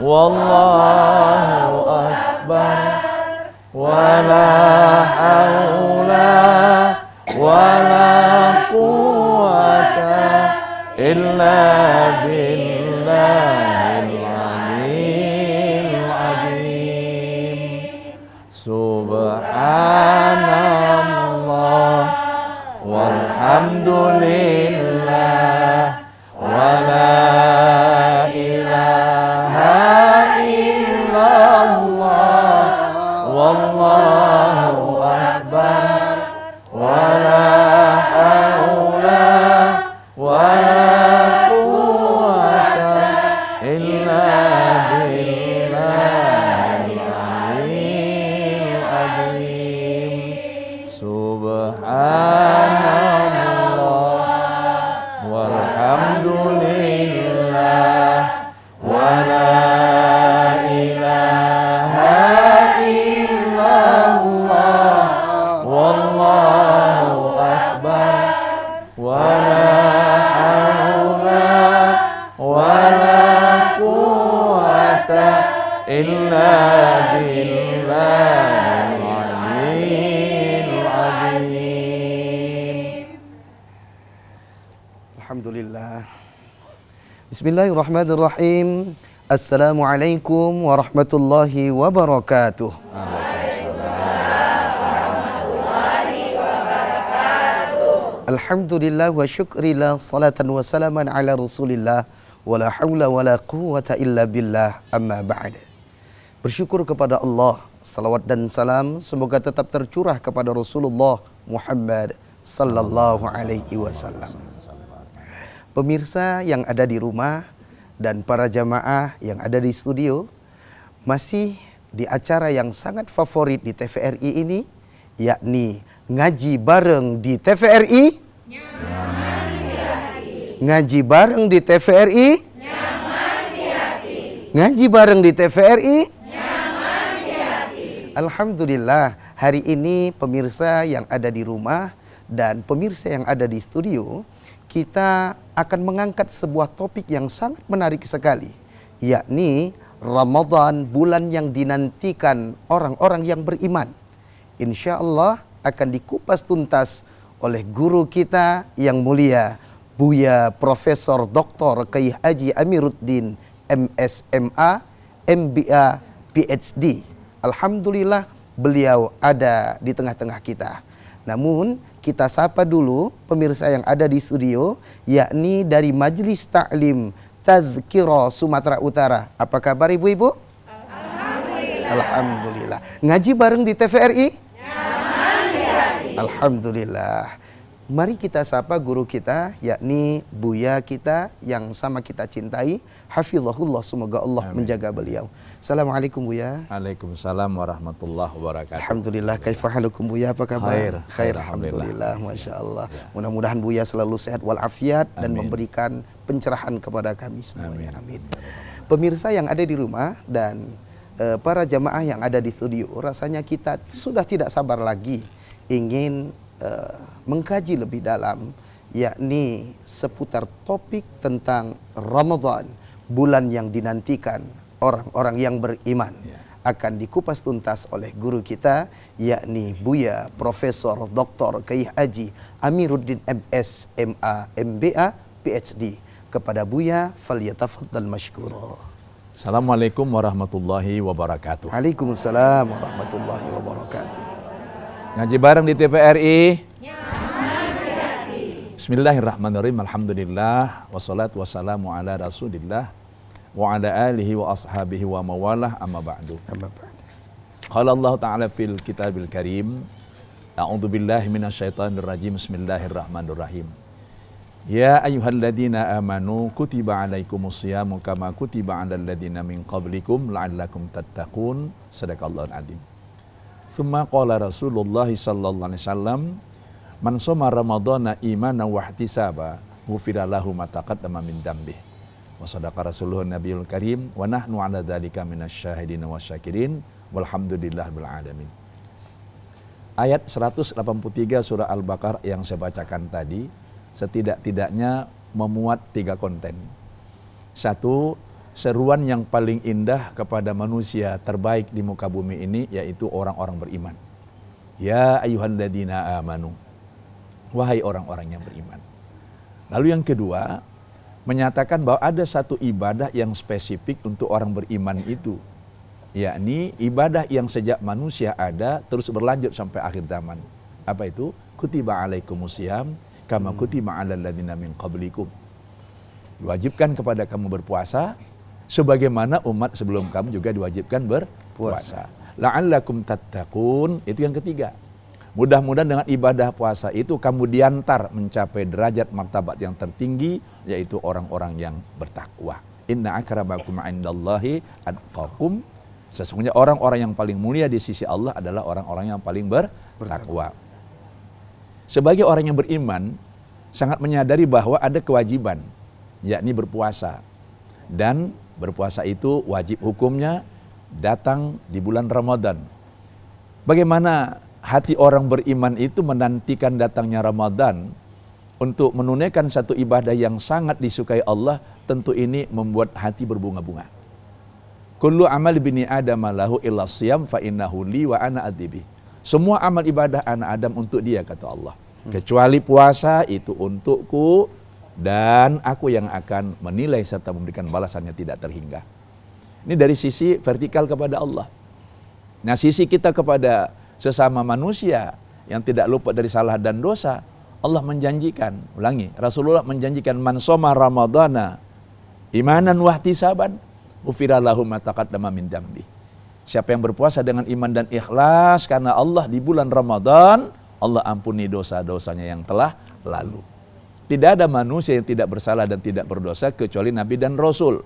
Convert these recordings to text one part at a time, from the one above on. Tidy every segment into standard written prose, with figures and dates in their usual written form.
Wallahu akbar, wala haula wala quwwata illa billahil aliyyil azim. Subhanallah walhamdulillah wala wallahu akbar, wala haula wala quwwata illa billahil aliyyil azim. Subhanallah walhamdulillah wala wallahu akbar, wala haula wala quwwata illa billahil aliyyil azim. Alhamdulillah. Bismillahirrahmanirrahim. Assalamualaikum warahmatullahi wabarakatuh. Alhamdulillah wa syukrillah, salatan wa salaman ala rasulillah, wala hawla wala quwwata illa billah, amma ba'd. Bersyukur kepada Allah, salawat dan salam semoga tetap tercurah kepada Rasulullah Muhammad sallallahu alaihi wasallam. Pemirsa yang ada di rumah dan para jamaah yang ada di studio, masih di acara yang sangat favorit di TVRI ini, yakni ngaji bareng di TVRI. Nyaman di hati. Ngaji bareng di TVRI. Nyaman di hati. Ngaji bareng di TVRI. Nyaman di hati. Alhamdulillah, hari ini pemirsa yang ada di rumah dan pemirsa yang ada di studio, kita akan mengangkat sebuah topik yang sangat menarik sekali, yakni Ramadan, bulan yang dinantikan orang-orang yang beriman. Insya Allah akan dikupas tuntas oleh guru kita yang mulia, Buya Profesor Dr. Kiai Haji Amiruddin MSMA, MBA, PhD. Alhamdulillah beliau ada di tengah-tengah kita. Namun kita sapa dulu pemirsa yang ada di studio, yakni dari Majelis Ta'lim Tadhkirah Sumatera Utara. Apa kabar ibu-ibu? Alhamdulillah. Alhamdulillah. Ngaji bareng di TVRI? Alhamdulillah. Mari kita sapa guru kita, yakni Buya kita yang sama kita cintai, hafizahullah, semoga Allah menjaga beliau. Assalamualaikum Buya. Waalaikumsalam warahmatullahi wabarakatuh. Alhamdulillah, kaifa halukum Buya, apa kabar? Khair, alhamdulillah, masya Allah. Mudah-mudahan Buya selalu sehat walafiat dan memberikan pencerahan kepada kami semuanya. Amin. Pemirsa yang ada di rumah dan para jamaah yang ada di studio, rasanya kita sudah tidak sabar lagi ingin mengkaji lebih dalam, yakni seputar topik tentang Ramadan, bulan yang dinantikan orang-orang yang beriman. Akan dikupas tuntas oleh guru kita, yakni Buya Profesor Dr. Kiai Haji Amiruddin MSMA, MBA, PhD. kepada Buya, falyatafaddal mashkura. Assalamualaikum warahmatullahi wabarakatuh. Waalaikumsalam warahmatullahi wabarakatuh. Ngaji bareng di TVRI. Bismillahirrahmanirrahim. Alhamdulillah wassalatu wassalamu ala Rasulillah wa ala alihi wa ashabihi wa mawalah, amma ba'du. Qala Allah Ta'ala fil kitabil karim, a'udzu billahi minasyaitonir rajim. Bismillahirrahmanirrahim. Ya ayyuhalladzina amanu kutiba alaikumus syiyamu kama kutiba alal ladzina min qablikum la'allakum tattaqun. Shadaqallahul adzim. Tsumma qala Rasulullah sallallahu alaihi wasallam, man shoma ramadhana imanan wa ihtisaba ghufira lahu ma taqaddama min dzambihi. Wa sadaqa Rasulullah Nabiyul Karim wa nahnu 'ala dzalika minasyahidin wasyakirin walhamdulillahil alamin. Ayat 183 surah Al-Baqarah yang saya bacakan tadi setidak-tidaknya memuat 3 konten. 1, seruan yang paling indah kepada manusia terbaik di muka bumi ini, yaitu orang-orang beriman. Ya ayyuhalladzina amanu, wahai orang-orang yang beriman. Lalu yang kedua, menyatakan bahwa ada satu ibadah yang spesifik untuk orang beriman itu, yakni ibadah yang sejak manusia ada terus berlanjut sampai akhir zaman. Apa itu? Kutiba alaikumusiyam kama kutiba alal ladzina min qablikum. Diwajibkan kepada kamu berpuasa sebagaimana umat sebelum kamu juga diwajibkan berpuasa. La'allakum tattaqun, itu yang ketiga. Mudah-mudahan dengan ibadah puasa itu kamu diantar mencapai derajat martabat yang tertinggi, yaitu orang-orang yang bertakwa. Inna akramakum 'indallahi atqakum. Sesungguhnya orang-orang yang paling mulia di sisi Allah adalah orang-orang yang paling bertakwa. Sebagai orang yang beriman, sangat menyadari bahwa ada kewajiban, yakni berpuasa. Dan berpuasa itu wajib hukumnya datang di bulan Ramadan. Bagaimana hati orang beriman itu menantikan datangnya Ramadan untuk menunaikan satu ibadah yang sangat disukai Allah, tentu ini membuat hati berbunga-bunga. Kullu amal bini Adam lahu illa siyam fa innahu li wa ana adzibi. Semua amal ibadah anak Adam untuk dia, kata Allah. Kecuali puasa itu untukku dan aku yang akan menilai serta memberikan balasannya tidak terhingga. Ini dari sisi vertikal kepada Allah. Nah, sisi kita kepada sesama manusia yang tidak luput dari salah dan dosa, Allah menjanjikan, Rasulullah menjanjikan, man shoma ramadhana imanan wa ihtisaban ghufira lahu ma taqaddama min dzambi. Siapa yang berpuasa dengan iman dan ikhlas karena Allah di bulan Ramadan, Allah ampuni dosa-dosanya yang telah lalu. Tidak ada manusia yang tidak bersalah dan tidak berdosa kecuali Nabi dan Rasul.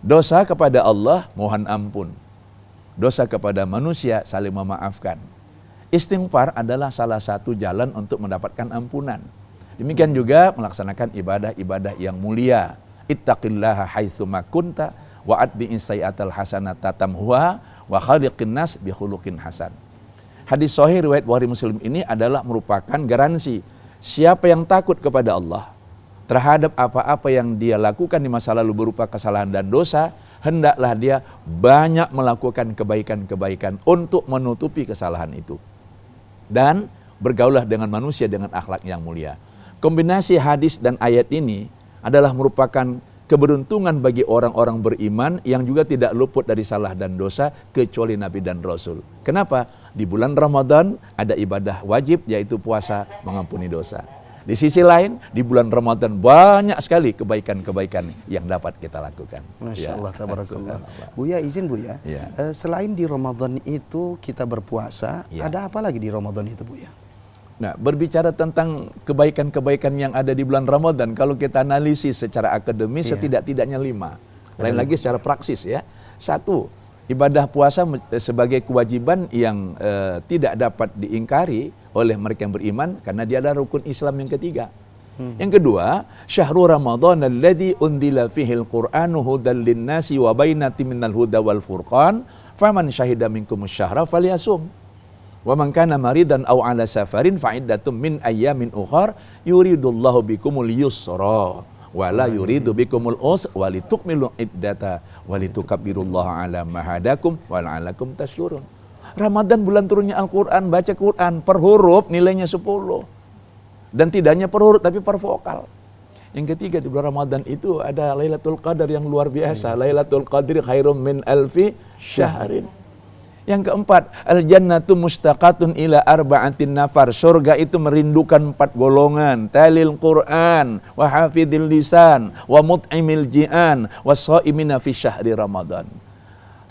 Dosa kepada Allah mohon ampun. Dosa kepada manusia saling memaafkan. Istighfar adalah salah satu jalan untuk mendapatkan ampunan. Demikian juga melaksanakan ibadah-ibadah yang mulia. Ittaqillaha haitsu ma kunta wa atbi'is sayyi'atal hasanata tamhuha wa khaliqin nas bi khuluqin hasan. Hadis sahih riwayat Bukhari Muslim ini adalah merupakan garansi siapa yang takut kepada Allah terhadap apa-apa yang dia lakukan di masa lalu berupa kesalahan dan dosa, hendaklah dia banyak melakukan kebaikan-kebaikan untuk menutupi kesalahan itu. Dan bergaulah dengan manusia dengan akhlak yang mulia. Kombinasi hadis dan ayat ini adalah merupakan keberuntungan bagi orang-orang beriman yang juga tidak luput dari salah dan dosa kecuali Nabi dan Rasul. Kenapa? Di bulan Ramadan ada ibadah wajib, yaitu puasa mengampuni dosa. Di sisi lain, di bulan Ramadan banyak sekali kebaikan-kebaikan yang dapat kita lakukan. Masya Allah, tabarakallah. Buya, izin Buya, Ya. Selain di Ramadan itu kita berpuasa, Ya. ada apa lagi di Ramadan itu Buya? Nah, berbicara tentang kebaikan-kebaikan yang ada di bulan Ramadan, kalau kita analisis secara akademis, setidak-tidaknya 5. Lain lagi secara praksis ya. 1, ibadah puasa sebagai kewajiban yang tidak dapat diingkari oleh mereka yang beriman karena dia adalah rukun Islam yang ketiga. Yang kedua, syahrul Ramadan alladzi unzila fihil Qur'anu hudal linnasi wa bainatin minal huda wal furqan faman syahida minkumus syahra falyasum. Wa man kana maridan aw ala safarin fa iddatum min ayyamin ukhar yuridullahu bikumul yusra wa la yuridu bikumul usra wa litukmilu iddata wa litukabbirullaha ala ma hadakum wa la'allakum tashkurun. Ramadan bulan turunnya Al-Quran, baca Quran per huruf nilainya 10. Dan tidak hanya per huruf tapi per vokal. Yang ketiga, di bulan Ramadan itu ada Lailatul Qadar yang luar biasa. Lailatul Qadri khairum min alfi syahrin. Yang keempat, al-jannatu mustaqatun ila arba'atin nafar. Surga itu merindukan 4 golongan. Talil Quran, wa hafidil lisan, wa mut'imil ji'an, wa shaimina fi syahri Ramadan.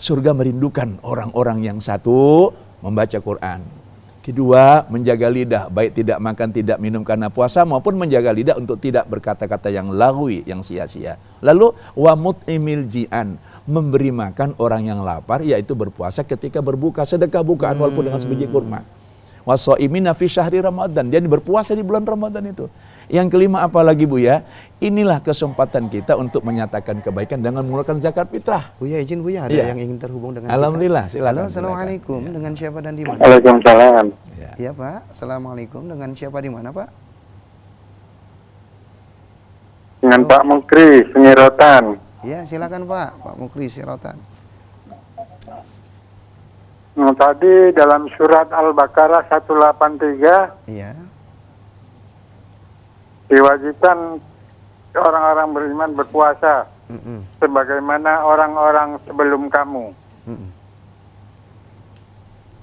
Surga merindukan orang-orang yang satu, membaca Quran. Kedua, menjaga lidah, baik tidak makan, tidak minum karena puasa, maupun menjaga lidah untuk tidak berkata-kata yang lagwi, yang sia-sia. Lalu, wa mut'imil ji'an, memberi makan orang yang lapar, yaitu berpuasa ketika berbuka, sedekah bukaan walaupun dengan sebiji kurma. Wa shaimina fi syahri Ramadan, jadi berpuasa di bulan Ramadan itu. Yang kelima apalagi Buya, inilah kesempatan kita untuk menyatakan kebaikan dengan mengeluarkan zakat fitrah. Buya izin Buya, ada Iya. yang ingin terhubung dengan Alhamdulillah, kita. silakan. Halo, assalamualaikum. Silakan. Dengan siapa dan di mana? Waalaikumsalam. Ya. Iya Pak, assalamualaikum. Dengan siapa di mana Pak? Dengan Pak Mukri, Sengirotan. Ya silakan Pak, Pak Mukri Sirotan. Tadi dalam surat Al-Baqarah 183 Iya. diwajibkan orang-orang beriman berpuasa Mm-mm. sebagaimana orang-orang sebelum kamu. Mm-mm.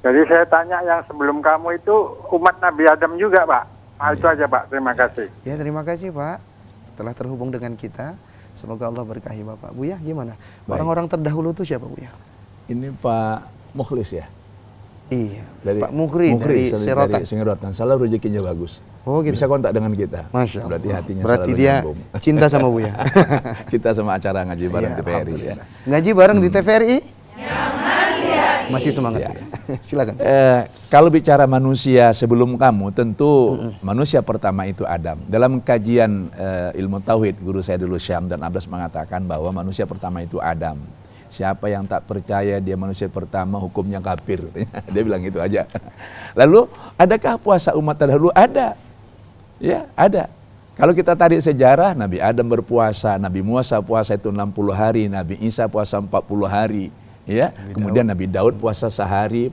Jadi saya tanya, yang sebelum kamu itu umat Nabi Adam juga, Pak? Itu aja, Pak. Terima kasih. Ya terima kasih Pak telah terhubung dengan kita. Semoga Allah berkahi Bapak. Buya gimana? Baik. Orang-orang terdahulu itu siapa Buya? Ini Pak Mukhlis ya? Iya. Pak Mukri dari Sirotan. Dari Sengirotan. Salah rezekinya bagus. Oh gitu. Bisa kontak dengan kita. Masya Allah. Berarti hatinya Berarti selalu dia nyambung. cinta sama Buya. Cinta sama acara ngaji bareng Iya, TVRI ya. alhamdulillah. Ngaji bareng di TVRI? Masih semangat Ya. Buya. Silakan. Kalau bicara manusia sebelum kamu, tentu manusia pertama itu Adam. Dalam kajian ilmu tauhid, guru saya dulu Syam dan Abbas mengatakan bahwa manusia pertama itu Adam. Siapa yang tak percaya dia manusia pertama, hukumnya kafir. Dia bilang gitu aja. Lalu, adakah puasa umat terdahulu? Ada. Ya, ada. Kalau kita tarik sejarah, Nabi Adam berpuasa, Nabi Musa puasa itu 60 hari, Nabi Isa puasa 40 hari. Ya, kemudian Nabi Daud puasa sehari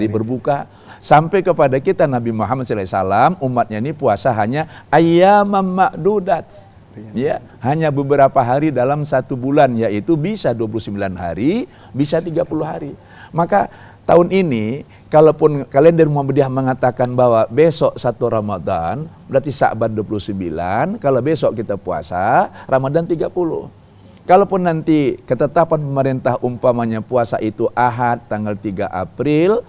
berbuka. Sampai kepada kita Nabi Muhammad SAW, umatnya ini puasa hanya ayyamam ma'dudat. Ya, hanya beberapa hari dalam 1 bulan, yaitu bisa 29 hari, bisa 30 hari. Maka tahun ini, kalaupun kalender Muhammadiyah mengatakan bahwa besok 1 Ramadan, berarti Sya'ban 29, kalau besok kita puasa, Ramadan 30. Kalaupun nanti ketetapan pemerintah umpamanya puasa itu Ahad tanggal 3 April,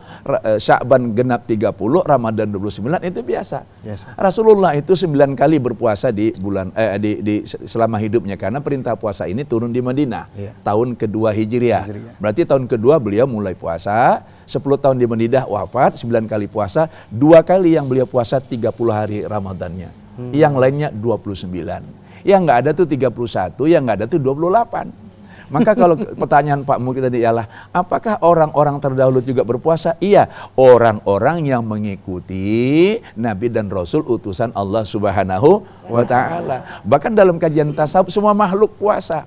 Sya'ban genap 30, Ramadan 29, itu biasa. Yes. Rasulullah itu 9 kali berpuasa di bulan selama hidupnya, karena perintah puasa ini turun di Madinah. Iya. Tahun kedua Hijriah. Hijriah. Berarti tahun kedua beliau mulai puasa, 10 tahun di Madinah wafat, 9 kali puasa, 2 kali yang beliau puasa 30 hari Ramadannya. Yang lainnya 29. Yang nggak ada tuh 31, yang nggak ada tuh 28. Maka kalau pertanyaan Pak Mukri tadi ialah, apakah orang-orang terdahulu juga berpuasa? Iya, orang-orang yang mengikuti Nabi dan Rasul utusan Allah Subhanahu wa Ta'ala. Bahkan dalam kajian tasawuf semua makhluk puasa.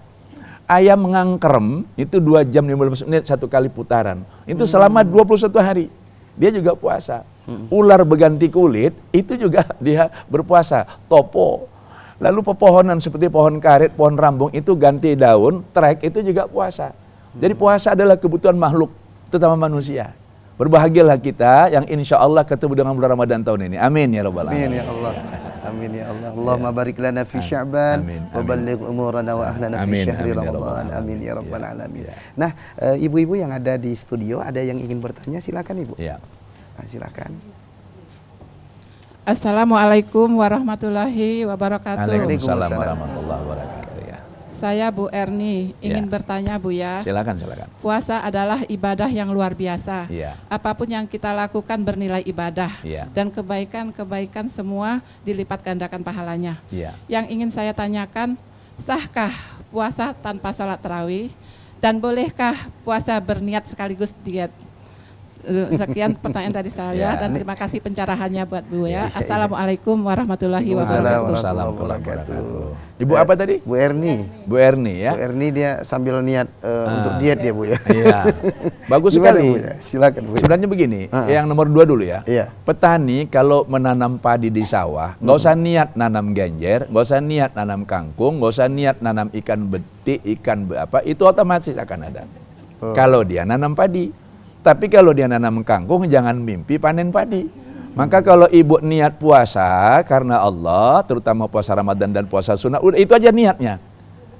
Ayam ngangkrem itu 2 jam 15 menit 1 kali putaran. Itu selama 21 hari. Dia juga puasa. Ular berganti kulit itu juga dia berpuasa. Topo. Lalu pepohonan seperti pohon karet, pohon rambung itu ganti daun, trek itu juga puasa. Jadi puasa adalah kebutuhan makhluk, terutama manusia. Berbahagialah kita yang insya Allah ketemu dengan bulan Ramadan tahun ini. Amin ya Rabbal Alamin. Amin ya Allah. Amin ya Allah. Allahumma barik lana fi Sya'ban wa balligh umurana wa ahlana fi syahri Ramadan. Amin ya Rabbal Alamin. Nah, ibu-ibu yang ada di studio ada yang ingin bertanya, silakan Ibu. Ya. Nah, silakan. Assalamualaikum warahmatullahi wabarakatuh. Waalaikumsalam warahmatullahi wabarakatuh. Ya. Saya Bu Erni, ingin Ya. bertanya Bu ya. Silakan. Puasa adalah ibadah yang luar biasa. Ya. Apapun yang kita lakukan bernilai ibadah. Ya. Dan kebaikan-kebaikan semua dilipat gandakan pahalanya. Ya. Yang ingin saya tanyakan, sahkah puasa tanpa sholat tarawih? Dan bolehkah puasa berniat sekaligus diet? Sekian pertanyaan dari saya Ya. dan terima kasih pencerahannya buat Bu Ya. ya. Assalamualaikum warahmatullahi wabarakatuh. Waalaikumsalam warahmatullahi wabarakatuh. Ibu apa tadi? Bu Erni. Bu Erni ya. Bu Erni dia sambil niat untuk diet dia Bu ya. Iya. Bagus Gimana, sekali. Bu, ya? Silakan Bu. Sebenarnya begini, yang nomor 2 dulu ya. Iya. Petani kalau menanam padi di sawah, nggak usah niat nanam genjer, nggak usah niat nanam kangkung, nggak usah niat nanam ikan betik, itu otomatis akan ada. Kalau dia nanam padi. Tapi kalau dia nanam kangkung, jangan mimpi panen padi. Maka kalau ibu niat puasa karena Allah, terutama puasa Ramadan dan puasa sunnah, udah itu aja niatnya.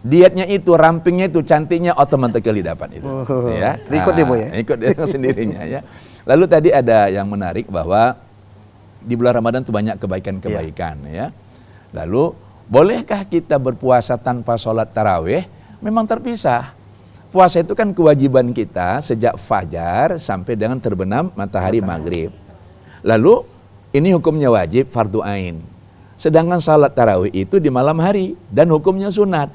Dietnya itu, rampingnya itu, cantiknya automatically dapat itu. Ya. Ikut dia Bu ya. Ikut dia sendirinya ya. Lalu tadi ada yang menarik bahwa di bulan Ramadan itu banyak kebaikan-kebaikan ya. Lalu bolehkah kita berpuasa tanpa sholat tarawih? Memang terpisah. Puasa itu kan kewajiban kita sejak fajar sampai dengan terbenam matahari maghrib. Lalu ini hukumnya wajib fardu ain. Sedangkan salat tarawih itu di malam hari dan hukumnya sunat.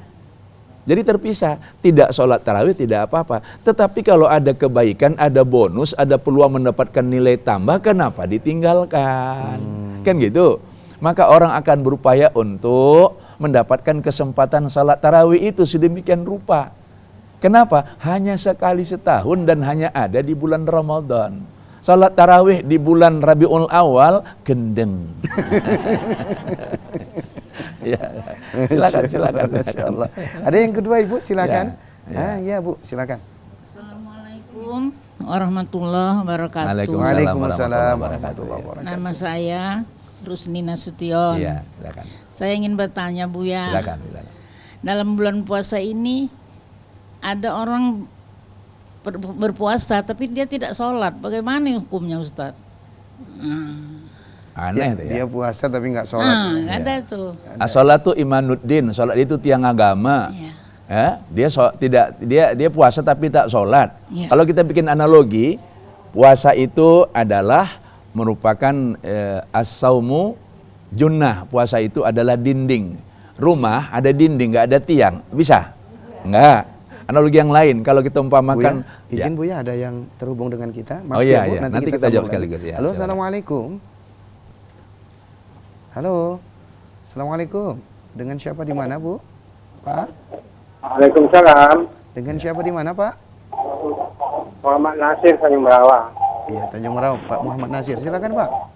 Jadi terpisah, tidak sholat tarawih tidak apa-apa. Tetapi kalau ada kebaikan, ada bonus, ada peluang mendapatkan nilai tambah, kenapa ditinggalkan? Kan gitu. Maka orang akan berupaya untuk mendapatkan kesempatan salat tarawih itu sedemikian rupa. Kenapa? Hanya sekali setahun dan hanya ada di bulan Ramadan. Salat tarawih di bulan Rabiul Awal gendeng. Ya, silakan. Masya Allah. Ada yang kedua Ibu, silakan. Ya. Ya Bu, silakan. Assalamualaikum warahmatullahi wabarakatuh. Waalaikumsalam warahmatullahi wabarakatuh. Nama saya Rusni Nasution. Iya, silakan. Saya ingin bertanya Bu ya. Silakan. Dalam bulan puasa ini ada orang berpuasa tapi dia tidak sholat. Bagaimana hukumnya Ustaz? Aneh tuh ya. Dia puasa tapi nggak sholat. Nggak ada tuh. As-sholatu imanuddin, sholat itu tiang agama. Iya. Ya, dia puasa tapi tak sholat. Iya. Kalau kita bikin analogi, puasa itu adalah merupakan as-saumu junnah. Puasa itu adalah dinding. Rumah ada dinding, nggak ada tiang. Bisa? Nggak. Analogi yang lain, kalau kita umpamakan, Bu ya, izin Bu ya, ada yang terhubung dengan kita. Oh iya, Bu, iya. Nanti kita jawab sambung sekaligus, lagi. ya, Halo, silakan. assalamualaikum. Halo, assalamualaikum. Dengan siapa di mana Bu? Pak? Waalaikumsalam. Dengan siapa di mana Pak? Muhammad Nasir Tanjung Merawa. Iya, Tanjung Merauke, Pak Muhammad Nasir. Silakan Pak.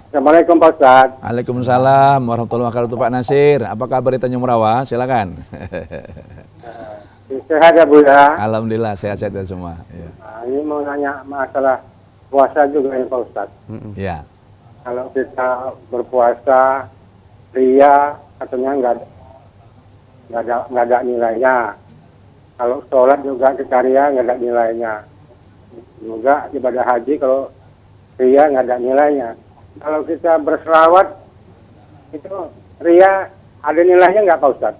Assalamualaikum Pak Ustaz. Waalaikumsalam warahmatullahi wabarakatuh Pak Nasir. Apa kabar di Tanjung Merawa? Silakan. Sehat ya Bu ya. Alhamdulillah sehat-sehat semua. Ya. Nah, ini mau nanya masalah puasa juga ya Pak Ustaz. Ya. Kalau kita berpuasa ria katanya nggak ada nilainya. Kalau sholat juga kita ria nggak ada nilainya. Juga ibadah haji kalau ria nggak ada nilainya. Kalau kita berselawat itu ria ada nilainya nggak Pak Ustaz?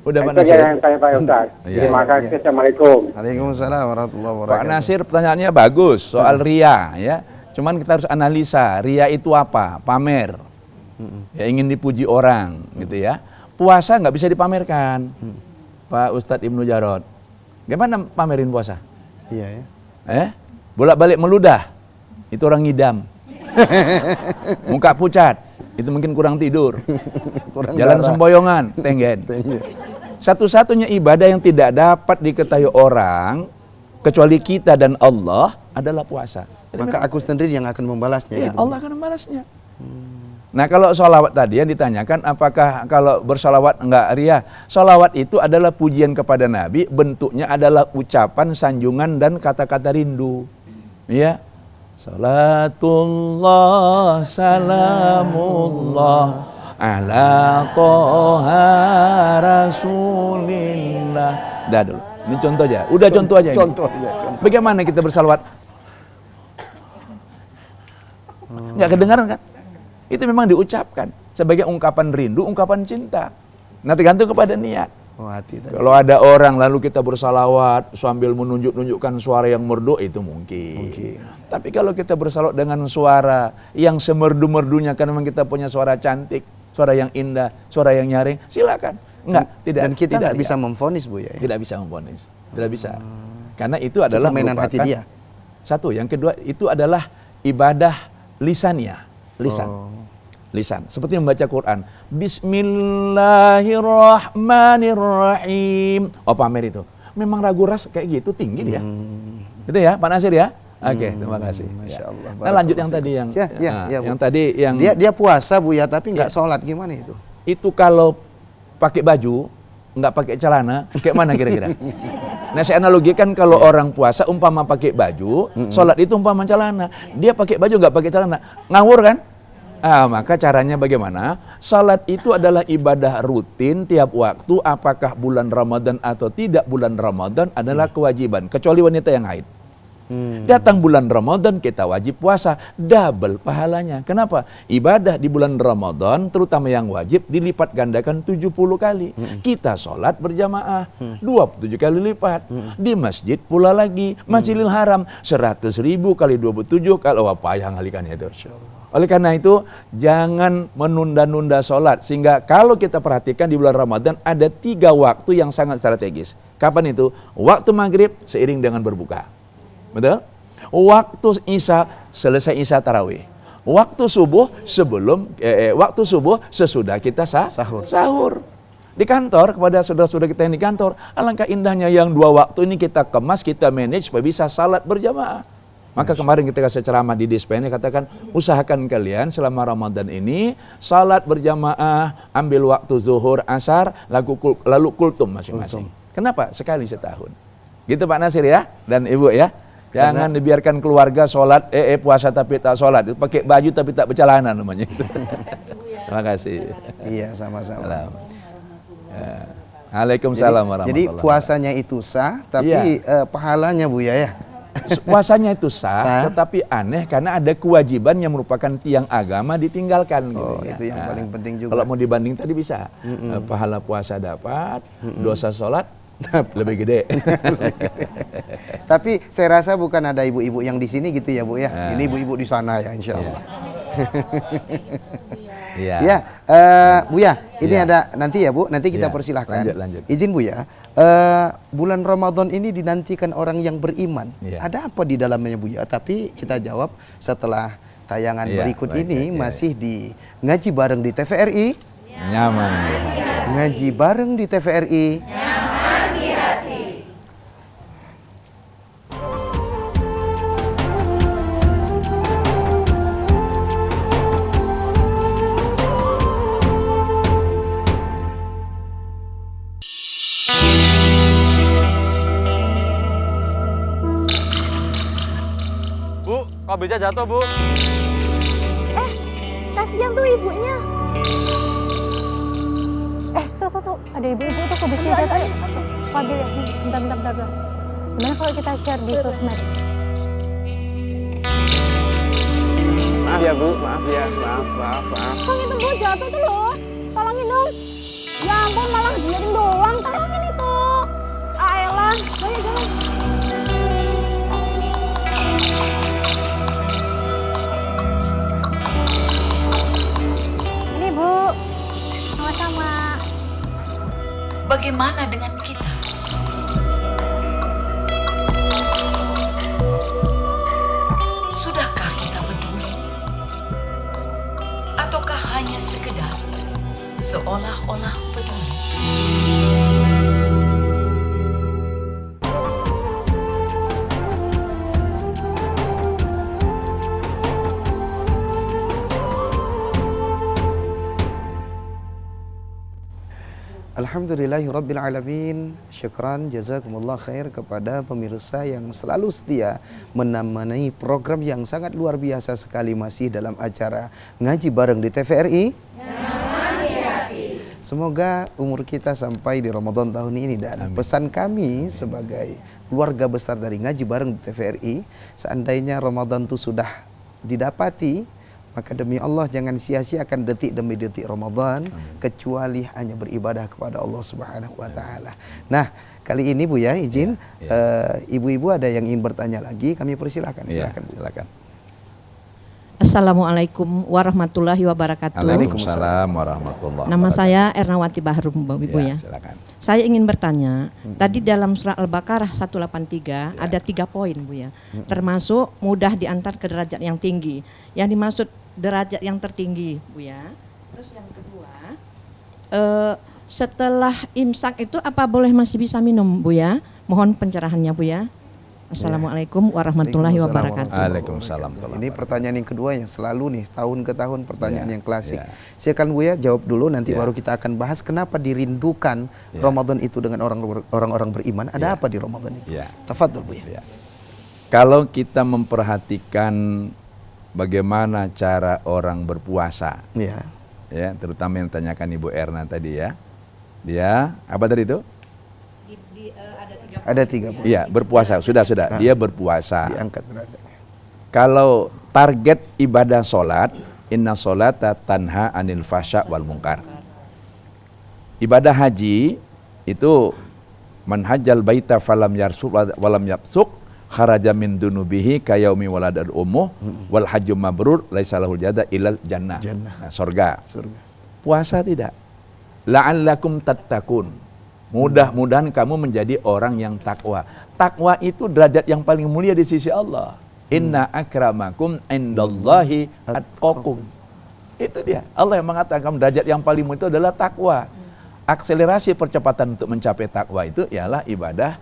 Udah Pak Itu aja Nasir. yang saya Pak Ustaz. Iya, Terima iya, kasih. iya. Assalamualaikum. Waalaikumsalam warahmatullahi Pak wabarakatuh. Nasir pertanyaannya bagus soal ria ya. Cuman kita harus analisa ria itu apa? Pamer. Ya ingin dipuji orang gitu ya. Puasa nggak bisa dipamerkan. Pak Ustadz Ibnu Jarod. Gimana pamerin puasa? Iya ya. Bolak-balik meludah. Itu orang ngidam. Muka pucat. Itu mungkin kurang tidur. Kurang Jalan darah. sempoyongan, tenggen. Satu-satunya ibadah yang tidak dapat diketahui orang kecuali kita dan Allah adalah puasa. Maka aku sendiri yang akan membalasnya. Ya, gitu. Allah akan membalasnya. Nah kalau sholawat tadi yang ditanyakan apakah kalau bersolawat enggak ria? Sholawat itu adalah pujian kepada Nabi, bentuknya adalah ucapan, sanjungan dan kata-kata rindu. Ya, salatullah salamullah ala toha rasulillah. Dah dulu, ini contoh aja. Udah contoh aja. Ini. Contoh aja. Contoh. Bagaimana kita bersalawat? Nggak kedengaran kan? Itu memang diucapkan sebagai ungkapan rindu, ungkapan cinta. Nah tergantung kepada niat. Oh, hati tadi. Kalau ada orang lalu kita bersalawat sambil menunjukkan suara yang merdu itu mungkin. Tapi kalau kita bersalawat dengan suara yang semerdu-merdunya karena memang kita punya suara cantik, suara yang indah, suara yang nyaring, silakan. Enggak, tidak. Dan kita tidak nggak bisa memvonis Bu ya. Tidak bisa memvonis. Tidak bisa. Karena itu adalah permainan hati dia. Satu, yang kedua itu adalah ibadah lisannya, lisan. Lisan. Seperti membaca Quran. Bismillahirrahmanirrahim. Oh, pamer itu. Memang ragu ras kayak gitu tinggi dia. Gitu ya, Pak Nasir ya? Oke, terima kasih. Masya Allah. Nah, lanjut yang tadi yang Bu. tadi yang Dia puasa Bu ya, tapi nggak sholat, gimana itu? itu kalau pakai baju, nggak pakai celana, kayak mana kira-kira? Nah, saya analogikan kalau orang puasa umpama pakai baju, sholat itu umpama celana. Dia pakai baju nggak pakai celana, ngawur kan? Maka caranya bagaimana? Salat itu adalah ibadah rutin tiap waktu, apakah bulan Ramadan atau tidak bulan Ramadan adalah kewajiban, kecuali wanita yang haid. Datang bulan Ramadan kita wajib puasa, double pahalanya. Kenapa? Ibadah di bulan Ramadan, terutama yang wajib, dilipat gandakan 70 kali. Kita sholat berjamaah 27 kali lipat. Di masjid pula lagi, Masjidil Haram 100.000 kali 27 kalau payah ngalikannya itu. Oleh karena itu, jangan menunda-nunda sholat. Sehingga kalau kita perhatikan di bulan Ramadan ada 3 waktu yang sangat strategis. Kapan itu? Waktu maghrib seiring dengan berbuka. Betul? Waktu Isya selesai Isya tarawih. Waktu subuh waktu subuh sesudah kita sahur. Di kantor, kepada saudara-saudara kita yang di kantor, alangkah indahnya yang 2 waktu ini kita kemas, kita manage supaya bisa salat berjamaah. Maka kemarin ketika saya ceramah di dispennya katakan, usahakan kalian selama Ramadan ini salat berjamaah, ambil waktu zuhur, asar, lalu kultum masing-masing. Kenapa? Sekali setahun. Gitu Pak Nasir ya, dan Ibu ya. Jangan dibiarkan keluarga sholat, puasa tapi tak sholat. Pakai baju tapi tak bercelana namanya. Terima kasih. Iya, sama-sama. Waalaikumsalam warahmatullahi Jadi wabarakatuh. puasanya itu sah, tapi pahalanya Bu ya. Puasanya itu sah, tetapi aneh karena ada kewajiban yang merupakan tiang agama ditinggalkan. Oh, gitu ya. itu yang paling penting juga. Kalau mau dibanding tadi bisa, pahala puasa dapat, dosa sholat lebih gede. Tapi saya rasa bukan ada ibu-ibu yang di sini gitu ya Bu ya. Ini ibu-ibu di sana ya, insya Allah. Ya, Bu ya, ini ada nanti ya Bu, nanti kita persilahkan. Lanjut. Izin Bu ya, bulan Ramadan ini dinantikan orang yang beriman. Ada apa di dalamnya Bu ya? Tapi kita jawab setelah tayangan berikut ini. Masih di Ngaji Bareng di TVRI. Nyaman. Ngaji Bareng di TVRI. Nyaman di hati. Kok bisa jatuh, Bu? Kasihan tuh ibunya. Tuh, ada ibu-ibu tuh kok bisa jatuh. Fadil ya, bentar. Gimana kalau kita share di sosmed? Maaf ya, Bu. Maaf ya. Maaf. Bang, itu Bu jatuh tuh loh. Tolongin dong. Ya ampun, malah diliatin doang. Tolongin itu. Elah, ayo jalan. Ini Bu, sama-sama. Bagaimana dengan kita? Sudahkah kita peduli? Ataukah hanya sekedar seolah-olah peduli? Alhamdulillahirrabbilalamin. Syukran, jazakumullah khair kepada pemirsa yang selalu setia menemani program yang sangat luar biasa sekali masih dalam acara Ngaji Bareng di TVRI. Semoga umur kita sampai di Ramadan tahun ini, dan pesan kami sebagai keluarga besar dari Ngaji Bareng di TVRI, seandainya Ramadan itu sudah didapati, maka demi Allah jangan sia-siakan detik demi detik Ramadan, kecuali hanya beribadah kepada Allah Subhanahu wa taala. Nah, kali ini Bu ya, izin ibu-ibu ada yang ingin bertanya lagi, kami persilahkan. Silakan. Assalamualaikum warahmatullahi wabarakatuh. Waalaikumsalam warahmatullahi wabarakatuh. Nama saya Ernawati Bahrum, Ibu ya. Silakan. Saya ingin bertanya, tadi dalam surah Al-Baqarah 183 ada 3 poin Bu ya. Termasuk mudah diantar ke derajat yang tinggi. Yang dimaksud derajat yang tertinggi Bu ya. Terus yang kedua, setelah imsak itu apa boleh masih bisa minum Bu ya? Mohon pencerahannya Bu ya. Assalamualaikum warahmatullahi wabarakatuh. Waalaikumsalam. Ini pertanyaan yang kedua yang selalu nih tahun ke tahun pertanyaan yang klasik. Saya akan Buya jawab dulu, nanti baru kita akan bahas kenapa dirindukan Ramadan itu dengan orang-orang beriman. Ada apa di Ramadan itu? Tafadhol Buya. Kalau kita memperhatikan bagaimana cara orang berpuasa, ya, terutama yang tanyakan Ibu Erna tadi ya, dia apa tadi itu? Ada 3 poin. Iya, berpuasa. Sudah. Dia berpuasa. Diangkat derajat. Kalau target ibadah sholat, inna sholata tanha anil fasya wal munkar. Ibadah haji itu man hajjal baita falam yarsuk walam yafsuk kharaja min dunubihi kayaumi waladal ummuh wal hajju mabrur laisa lahul jada ilal jannah. Nah, surga. Puasa tidak. La'allakum tattaqun. Mudah-mudahan kamu menjadi orang yang takwa. Takwa itu derajat yang paling mulia di sisi Allah. Inna akramakum indallahi atqakum. Itu dia. Allah yang mengatakan derajat yang paling mulia itu adalah takwa. Akselerasi percepatan untuk mencapai takwa itu ialah ibadah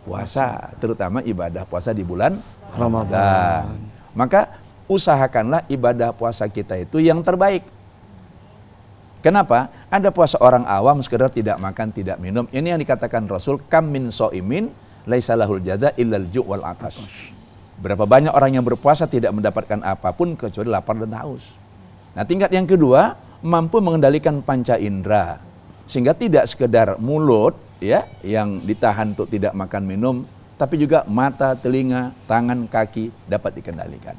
puasa, terutama ibadah puasa di bulan Ramadan. Maka usahakanlah ibadah puasa kita itu yang terbaik. Kenapa? Ada puasa orang awam sekedar tidak makan, tidak minum. Ini yang dikatakan Rasul, kam min so'imin laisa lahul jaza illal ju' wal atash. Berapa banyak orang yang berpuasa tidak mendapatkan apapun kecuali lapar dan haus. Nah, tingkat yang kedua, mampu mengendalikan panca indera. Sehingga tidak sekedar mulut ya yang ditahan untuk tidak makan minum, tapi juga mata, telinga, tangan, kaki dapat dikendalikan.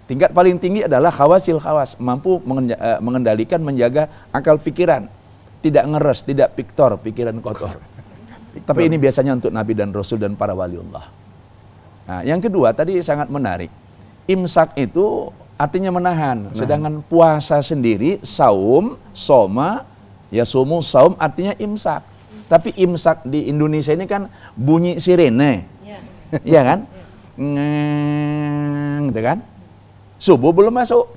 Tingkat paling tinggi adalah khawasil khawas, mampu mengendalikan, menjaga akal pikiran, tidak ngeres, tidak piktor, pikiran kotor. Tapi ini biasanya untuk Nabi dan Rasul dan para waliullah. Nah, yang kedua tadi sangat menarik. Imsak itu artinya menahan, sedangkan puasa sendiri, saum, soma, ya sumu, saum artinya imsak. Tapi imsak di Indonesia ini kan bunyi sirene, iya kan? Gitu kan? Subuh belum masuk.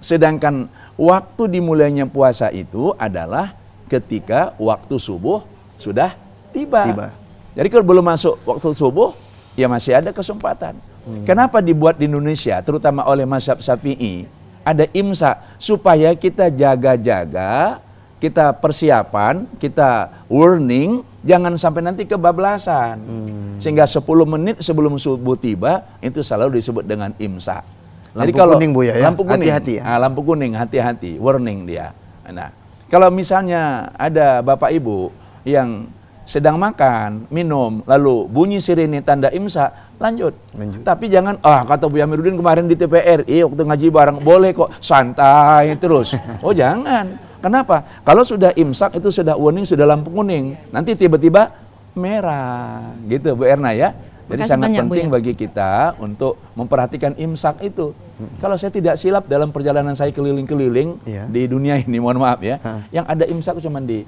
Sedangkan waktu dimulainya puasa itu adalah ketika waktu subuh sudah tiba. Jadi kalau belum masuk waktu subuh, ya masih ada kesempatan. Kenapa dibuat di Indonesia, terutama oleh mazhab Syafi'i, ada imsak supaya kita jaga-jaga, kita persiapan, kita warning, jangan sampai nanti kebablasan. Sehingga 10 menit sebelum subuh tiba, itu selalu disebut dengan imsak. Lampu kuning Bu ya, lampu kuning, hati-hati ya. Lampu kuning, hati-hati, warning dia. Nah, kalau misalnya ada bapak ibu yang sedang makan, minum, lalu bunyi sirene tanda imsak, lanjut. Tapi jangan, kata Bu Amiruddin kemarin di TPRI waktu ngaji bareng, boleh kok, santai terus. Oh jangan, kenapa? Kalau sudah imsak itu sudah warning, sudah lampu kuning, nanti tiba-tiba merah, gitu Bu Erna ya. Jadi sangat penting bagi kita untuk memperhatikan imsak itu. Kalau saya tidak silap dalam perjalanan saya keliling-keliling di dunia ini, mohon maaf ya, yang ada imsak cuma di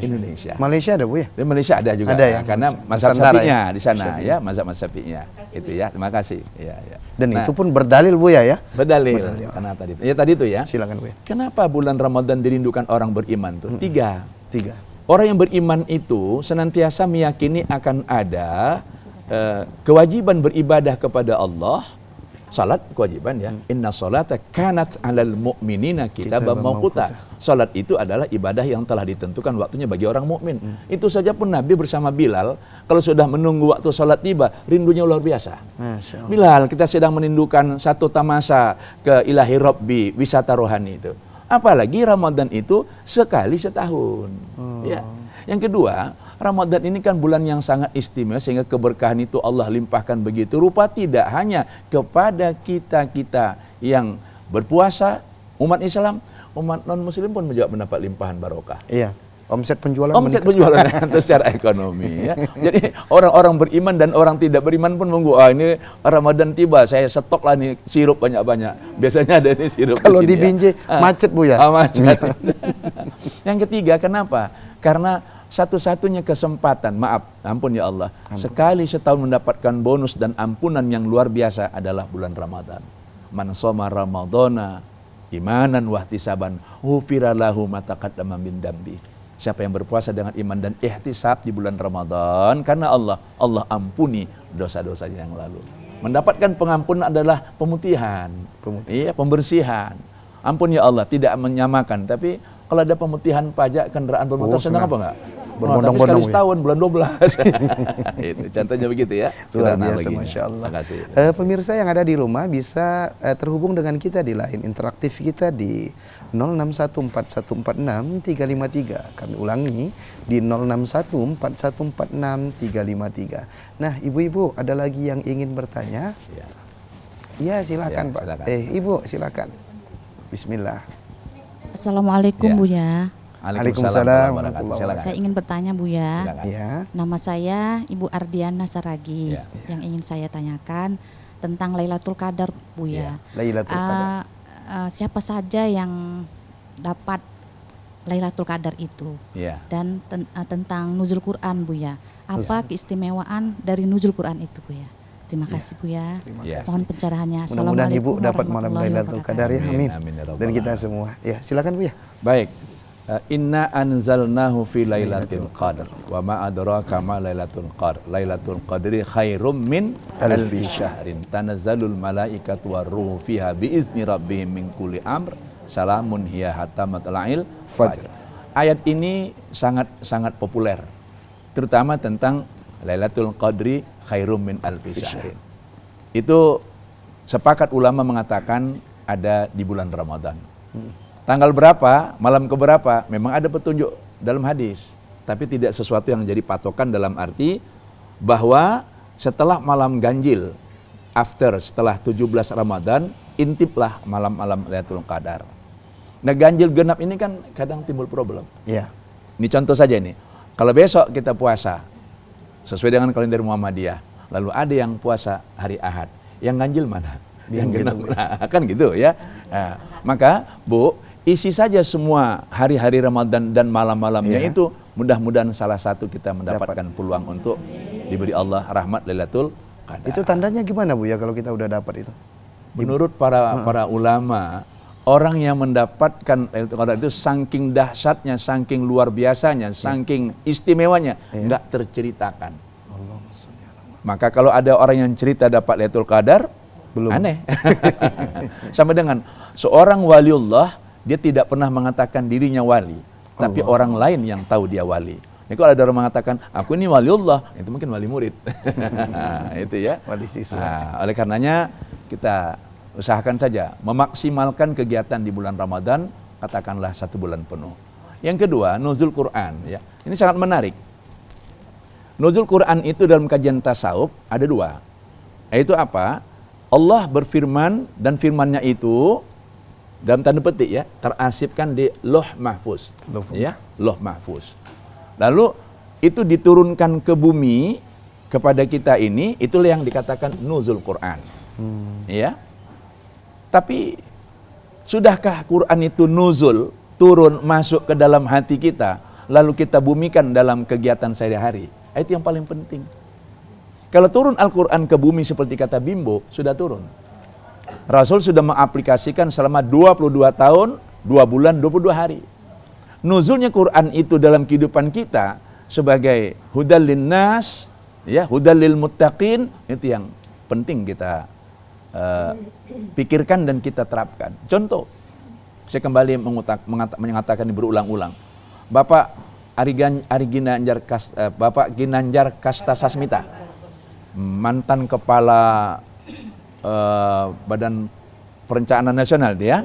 Indonesia. Malaysia ada Bu ya? Di Malaysia ada juga, ya? Karena mazhab Syafi'inya di sana ya, mazhab Syafi'inya. Itu ya, terima kasih. Ya. Dan itu pun berdalil Bu ya? Berdalil. Karena tadi itu ya. Silakan Bu ya. Kenapa bulan Ramadan dirindukan orang beriman tuh? Tiga. Orang yang beriman itu senantiasa meyakini akan ada kewajiban beribadah kepada Allah. Salat kewajiban ya. Inna salata kanat 'alal mu'minina kitaban mawquta. Salat itu adalah ibadah yang telah ditentukan waktunya bagi orang mukmin. Itu saja pun Nabi bersama Bilal kalau sudah menunggu waktu salat tiba, rindunya luar biasa. Bilal, kita sedang merindukan satu tamasa ke ilahi Rabbi, wisata rohani itu. Apalagi Ramadan itu sekali setahun. Ya. Yang kedua, Ramadan ini kan bulan yang sangat istimewa sehingga keberkahan itu Allah limpahkan begitu rupa tidak hanya kepada kita-kita yang berpuasa, umat Islam, umat non-muslim pun juga mendapat limpahan barokah. Iya. Omset penjualan itu secara ekonomi ya. Jadi orang-orang beriman dan orang tidak beriman pun menunggu, ini Ramadan tiba, saya stok lah nih sirup banyak-banyak. Biasanya ada nih sirup. Kalau di Binjai macet Bu ya. Macet. Yang ketiga, kenapa? Karena satu-satunya kesempatan, ampun ya Allah, sekali setahun mendapatkan bonus dan ampunan yang luar biasa adalah bulan Ramadan. Man shoma Ramadhana imanan wahtisaban ghufira lahu ma taqaddama min dambi. Siapa yang berpuasa dengan iman dan ihtisab di bulan Ramadan, karena Allah ampuni dosa-dosanya yang lalu. Mendapatkan pengampunan adalah pemutihan. Iya, pembersihan. Ampun ya Allah, tidak menyamakan. Tapi kalau ada pemutihan pajak kendaraan bermotor, senang apa enggak? Tapi sekali setahun, bulan 12. Itu contohnya begitu ya. Luar biasa, Masya Allah. Pemirsa yang ada di rumah bisa terhubung dengan kita di line interaktif kita di 0614146353. Kami ulangi di 0614146353. Nah, ibu-ibu ada lagi yang ingin bertanya? Ya, silakan Pak. Silakan. Ibu silakan. Bismillah. Assalamualaikum Buya. Waalaikumsalam. Saya ingin bertanya Buya. Ya. Nama saya Ibu Ardiana Saragi. Yang ingin saya tanyakan tentang Lailatul Qadar Buya. Lailatul Qadar. Siapa saja yang dapat Lailatul Qadar itu? Dan tentang nuzul Quran Buya. Apa keistimewaan dari nuzul Quran itu Buya? Terima kasih Buya. Mohon pencerahannya. Mudah-mudahan Ibu dapat malam Lailatul Qadar ya. Amin. Dan kita semua. Ya, silakan Buya. Baik. Inna anzalnahu fi lailatul qadar wa ma adraka ma lailatul qadar. Lailatul qadri khairum min alfi syahrin tanazzalul malaikatu warruhu fiha biizni rabbihim min kulli amr salamun hiya hatta matla'il fajr. Ayat ini sangat populer, terutama tentang Lailatul Qadri khairum min alfi syahrin. Itu sepakat ulama mengatakan ada di bulan Ramadan. Tanggal berapa, malam keberapa, memang ada petunjuk dalam hadis. Tapi tidak sesuatu yang jadi patokan dalam arti bahwa setelah malam ganjil, setelah 17 Ramadan, intiplah malam-malam Lailatul Qadar. Nah, ganjil genap ini kan kadang timbul problem. Iya. Ini contoh saja nih, kalau besok kita puasa, sesuai dengan kalender Muhammadiyah, lalu ada yang puasa hari Ahad, yang ganjil mana? Yang genap, kan gitu ya. Nah, maka Bu, isi saja semua hari-hari Ramadan dan malam-malamnya itu, mudah-mudahan salah satu kita mendapatkan peluang untuk diberi Allah rahmat Lailatul Qadar. Itu tandanya gimana Bu ya kalau kita udah dapat itu? Menurut para ulama, orang yang mendapatkan Lailatul Qadar itu saking dahsyatnya, saking luar biasanya, saking istimewanya, enggak terceritakan. Maka kalau ada orang yang cerita dapat Lailatul Qadar, belum. Aneh. Sama dengan seorang waliullah, dia tidak pernah mengatakan dirinya wali, tapi orang lain yang tahu dia wali. Jadi kalau ada orang mengatakan, aku ini waliullah, itu mungkin wali murid. Itu ya. Wali siswa. Nah, oleh karenanya kita usahakan saja memaksimalkan kegiatan di bulan Ramadan, katakanlah 1 bulan penuh. Yang kedua, nuzul Quran. Ya. Ini sangat menarik. Nuzul Quran itu dalam kajian tasawuf ada 2. Yaitu apa? Allah berfirman dan firmannya itu dalam tanda petik ya, terarsipkan di Lauh Mahfuz. Ya, Lauh Mahfuz. Lalu itu diturunkan ke bumi kepada kita ini, itulah yang dikatakan nuzul Quran. Ya. Tapi sudahkah Quran itu nuzul, turun masuk ke dalam hati kita, lalu kita bumikan dalam kegiatan sehari-hari? Itu yang paling penting. Kalau turun Al-Quran ke bumi seperti kata Bimbo, sudah turun. Rasul sudah mengaplikasikan selama 22 tahun, 2 bulan, 22 hari. Nuzulnya Quran itu dalam kehidupan kita sebagai hudal linnas, ya, hudal lil muttaqin, itu yang penting kita pikirkan dan kita terapkan. Contoh, saya kembali mengatakan ini berulang-ulang. Bapak Bapak Ginanjar Kastasasmita, mantan kepala Badan Perencanaan Nasional dia,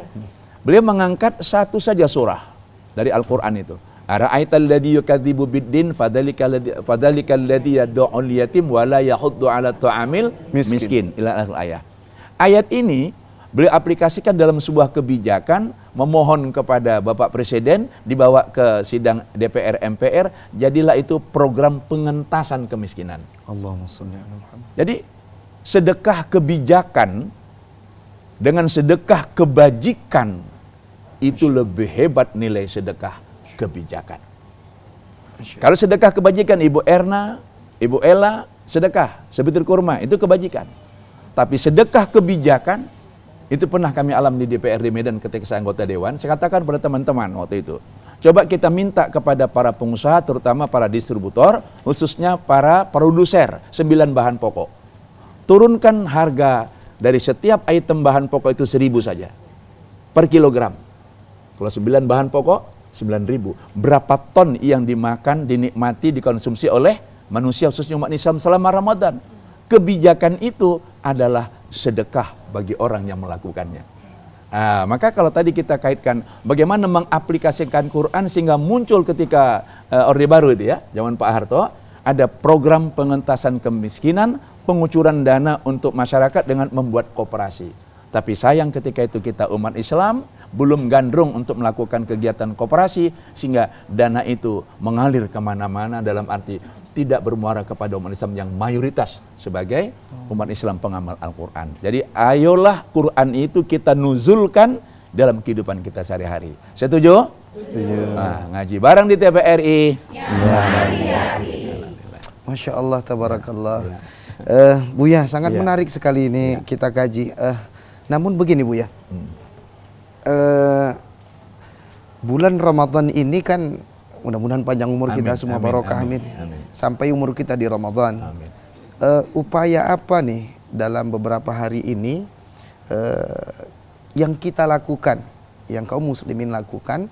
beliau mengangkat satu saja surah dari Al-Quran itu. Ara'aital ladzi yukadzibu biddin fadzalikal ladzi yad'ul yatim wa la yahuddu 'ala ta'amil miskin ila akhir ayat. Ayat ini beliau aplikasikan dalam sebuah kebijakan, memohon kepada Bapak Presiden, dibawa ke sidang DPR MPR, jadilah itu program pengentasan kemiskinan. Allahumma sholli ala Muhammad. Jadi sedekah kebijakan dengan sedekah kebajikan itu lebih hebat nilai sedekah kebijakan. Kalau sedekah kebajikan, Ibu Erna, Ibu Ella, sedekah sebutir kurma, itu kebajikan. Tapi sedekah kebijakan, itu pernah kami alami di DPRD Medan ketika saya anggota Dewan. Saya katakan pada teman-teman waktu itu, coba kita minta kepada para pengusaha, terutama para distributor, khususnya para produser 9 bahan pokok. Turunkan harga dari setiap item bahan pokok itu 1.000 saja per kilogram. Kalau 9 bahan pokok, 9.000. Berapa ton yang dimakan, dinikmati, dikonsumsi oleh manusia, khususnya umat Islam selama Ramadan. Kebijakan itu adalah sedekah bagi orang yang melakukannya. Maka kalau tadi kita kaitkan bagaimana mengaplikasikan Quran sehingga muncul ketika Orde Baru itu ya, zaman Pak Harto, ada program pengentasan kemiskinan, pengucuran dana untuk masyarakat dengan membuat koperasi. Tapi sayang ketika itu kita umat Islam belum gandrung untuk melakukan kegiatan koperasi, sehingga dana itu mengalir kemana-mana, dalam arti tidak bermuara kepada umat Islam yang mayoritas sebagai umat Islam pengamal Al-Quran. Jadi ayolah Quran itu kita nuzulkan dalam kehidupan kita sehari-hari. Setuju? Setuju. Ngaji bareng di TVRI. Masya Allah, tabarakallah. Buya, sangat menarik sekali ini kita kaji. Namun begini Buya, bulan Ramadan ini kan mudah-mudahan panjang umur kita semua, barokah, amin. Sampai umur kita di Ramadan. Upaya apa nih dalam beberapa hari ini yang kita lakukan, yang kaum muslimin lakukan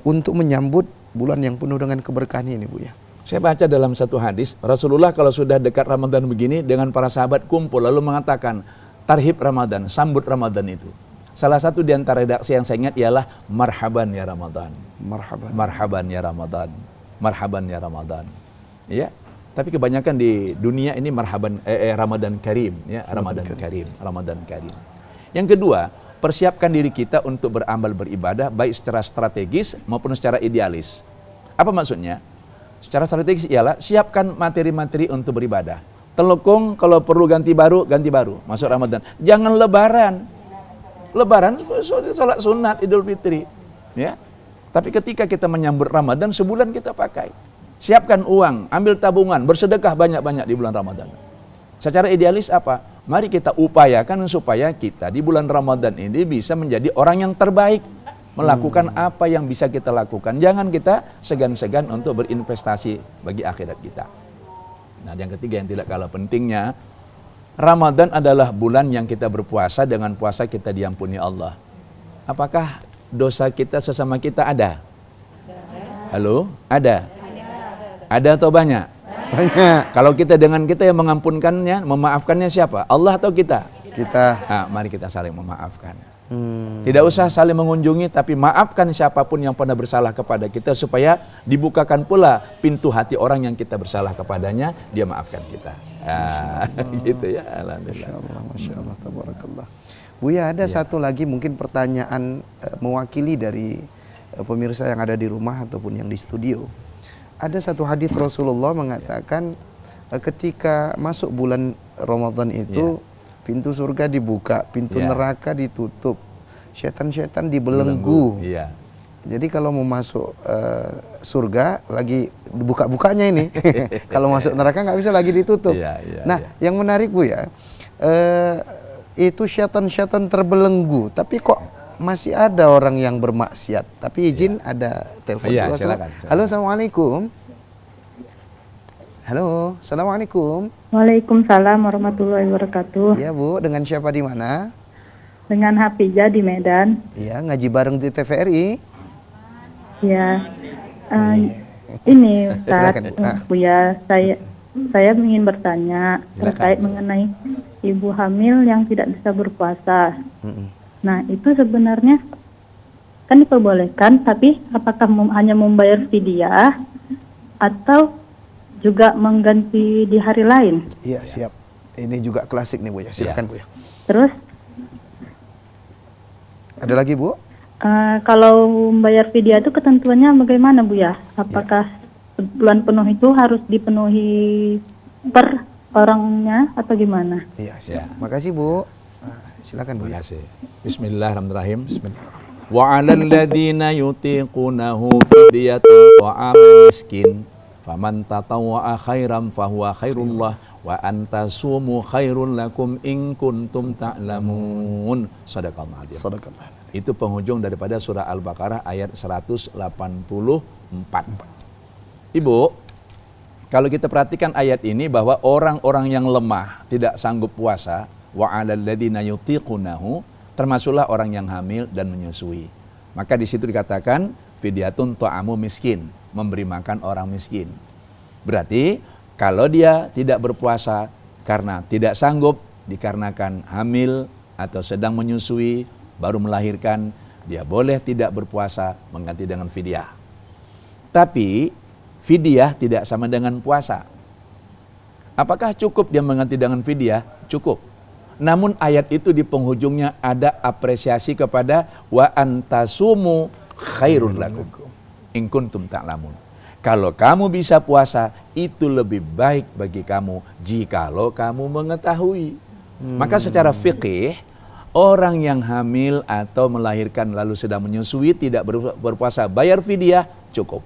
untuk menyambut bulan yang penuh dengan keberkahan ini Buya? Saya baca dalam satu hadis, Rasulullah kalau sudah dekat Ramadan begini dengan para sahabat kumpul lalu mengatakan, tarhib Ramadan, sambut Ramadan itu. Salah satu di antara redaksi yang saya ingat ialah marhaban ya Ramadan. Marhaban ya Ramadan. Marhaban ya Ramadan. Ya. Tapi kebanyakan di dunia ini marhaban Ramadan Karim ya, Ramadan Karim, Ramadan Karim. Yang kedua, persiapkan diri kita untuk beramal beribadah baik secara strategis maupun secara idealis. Apa maksudnya? Secara strategis ialah siapkan materi-materi untuk beribadah. Telekung kalau perlu ganti baru masuk Ramadan. Jangan lebaran. Lebaran salat sunat Idul Fitri, ya. Tapi ketika kita menyambut Ramadan, sebulan kita pakai. Siapkan uang, ambil tabungan, bersedekah banyak-banyak di bulan Ramadan. Secara idealis apa? Mari kita upayakan supaya kita di bulan Ramadan ini bisa menjadi orang yang terbaik, melakukan apa yang bisa kita lakukan. Jangan kita segan-segan untuk berinvestasi bagi akhirat kita. Nah, yang ketiga yang tidak kalah pentingnya, Ramadan adalah bulan yang kita berpuasa, dengan puasa kita diampuni Allah. Apakah dosa kita sesama kita ada? Halo? Ada? Ada atau banyak? Banyak. Kalau kita dengan kita yang mengampunkannya, memaafkannya siapa? Allah atau kita? Kita. Mari kita saling memaafkan. Tidak usah saling mengunjungi, tapi maafkan siapapun yang pernah bersalah kepada kita, supaya dibukakan pula pintu hati orang yang kita bersalah kepadanya, dia maafkan kita. Gitu ya. Alhamdulillah. Masya Allah, tabarakallah. Buya, ada satu lagi mungkin pertanyaan mewakili dari pemirsa yang ada di rumah ataupun yang di studio. Ada satu hadis Rasulullah mengatakan ketika masuk bulan Ramadan itu pintu surga dibuka, pintu neraka ditutup, setan-setan dibelenggu. Jadi kalau mau masuk surga lagi buka-bukanya ini, kalau masuk neraka nggak bisa lagi ditutup. Yang menarik Buya, itu setan-setan terbelenggu, tapi kok masih ada orang yang bermaksiat. Tapi izin ada telepon dulu. Silakan. Halo, assalamualaikum. Halo, assalamualaikum. Waalaikumsalam warahmatullahi wabarakatuh. Ya Bu, dengan siapa di mana? Dengan Hafijah di Medan. Iya, ngaji bareng di TVRI. Ya, ini Ustaz, Buya, saya ingin bertanya terkait mengenai ibu hamil yang tidak bisa berpuasa. Nah, itu sebenarnya kan diperbolehkan, tapi apakah hanya membayar fidyah atau juga mengganti di hari lain? Iya, siap. Ini juga klasik nih Buya, silakan Buya. Terus Ada lagi Bu? Kalau membayar fidyah itu ketentuannya bagaimana Bu ya? Apakah sebulan penuh itu harus dipenuhi per orangnya atau gimana? Iya, siap. Makasih Bu. Silakan Bu. Terima kasih. Bismillahirrahmanirrahim. Wa 'alal ladzina yutiqunahu fidyatun ta'amun miskin faman tatawwa'a khairan fahuwa khairullah wa antasumu khairul lakum in kuntum ta'lamun. Shadaqallahu adzim. Shadaqallah. Itu penghujung daripada surah Al-Baqarah ayat 184. Ibu, kalau kita perhatikan ayat ini bahwa orang-orang yang lemah tidak sanggup puasa, wa 'alal ladzina yutiqunahu, termasuklah orang yang hamil dan menyusui. Maka di situ dikatakan fidyatun ta'amu miskin, memberi makan orang miskin. Berarti kalau dia tidak berpuasa karena tidak sanggup dikarenakan hamil atau sedang menyusui, baru melahirkan, dia boleh tidak berpuasa mengganti dengan fidyah. Tapi fidyah tidak sama dengan puasa. Apakah cukup dia mengganti dengan fidyah? Cukup. Namun ayat itu di penghujungnya ada apresiasi kepada wa antasumu khairun lakum in kuntum ta'lamun. Kalau kamu bisa puasa, itu lebih baik bagi kamu jikalau kamu mengetahui. Maka secara fikih, orang yang hamil atau melahirkan lalu sedang menyusui tidak berpuasa, bayar fidyah, cukup.